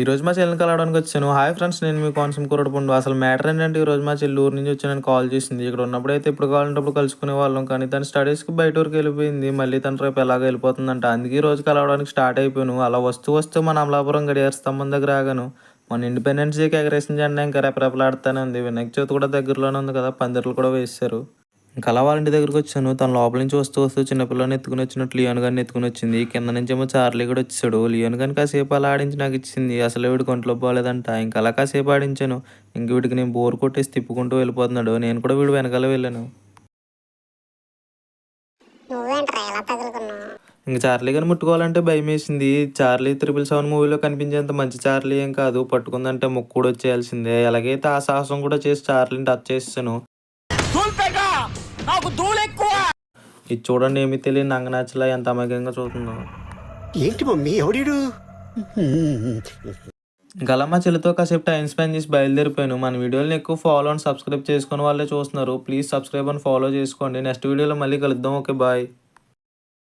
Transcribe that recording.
ఈరోజు మా చెల్లిని కలవడానికి వచ్చాను. హాయ్ ఫ్రెండ్స్, నేను మీ కోనసీమ కుర్రడిపుండు. అసలు మ్యాటర్ ఏంటంటే, ఈరోజు మా చెల్లి ఊరు నుంచి వచ్చి నన్ను కాల్ చేసింది. ఇక్కడ ఉన్నప్పుడైతే ఎప్పుడు కావాలంటే అప్పుడు కలుసుకునే వాళ్ళం. కానీ తను స్టడీస్కి బయట ఊరికి వెళ్ళిపోయింది. మళ్ళీ తను రేపు ఎలాగో వెళ్ళిపోతుందంట. అందుకే ఈ రోజు కలవడానికి స్టార్ట్ అయిపోయాను. అలా వస్తూ వస్తూ మన అమలాపురం గడియార స్తంభం దగ్గర ఆగాను. మన ఇండిపెండెన్స్ డేకి ఎగరేసిన జెండా ఇంకా రెపరెపలాడుతూనే ఉంది. వినాయక చవితి కూడా దగ్గరలోనే ఉంది కదా, పందిర్లు కూడా వేశారు. ఇంకా అలా వాళ్ళ ఇంటి దగ్గరికి వచ్చాను. తన లోపల నుంచి వస్తూ వస్తూ చిన్నపిల్లని ఎత్తుకుని వచ్చినట్టు లియోన్ గారిని ఎత్తుకుని వచ్చింది. కింద నుంచి ఏమో చార్లీ కూడా వచ్చాడు. లియోన్ గారిని కాసేపు అలా ఆడించి నాకు ఇచ్చింది. అసలు వీడికి ఒంట్లో పోలేదంట. ఇంకా అలా కాసేపు ఆడించాను. ఇంక వీడికి నేను బోర్ కొట్టేసి తిప్పుకుంటూ వెళ్ళిపోతున్నాడు. నేను కూడా వీడు వెనకాల వెళ్ళాను. ఇంక చార్లీ గారిని ముట్టుకోవాలంటే భయం వేసింది. చార్లీ 777 మూవీలో కనిపించేంత మంచి చార్లీ ఏం కాదు. పట్టుకుందంటే ముక్కు కూడా వచ్చేయాల్సిందే. ఎలాగైతే ఆ సాహసం కూడా చేసి చార్లీని టచ్ చేసాను. ఇది చూడండి, ఏమి తెలియని నంగనాచలా ఎంత అమాయకంగా చూస్తుందో. ఏంటి మమ్మీ ఎవడీడు? ఇంకా అలా మా చెల్లితో కాసేపు టైం స్పెండ్ చేసి బయలుదేరిపోయాను. మన వీడియోని ఎక్కువ ఫాలో అండ్ సబ్స్క్రైబ్ చేసుకుని వాళ్ళే చూస్తున్నారు. ప్లీజ్ సబ్స్క్రైబ్ అండ్ ఫాలో చేసుకోండి. నెక్స్ట్ వీడియోలో మళ్ళీ కలుద్దాం. Okay, bye.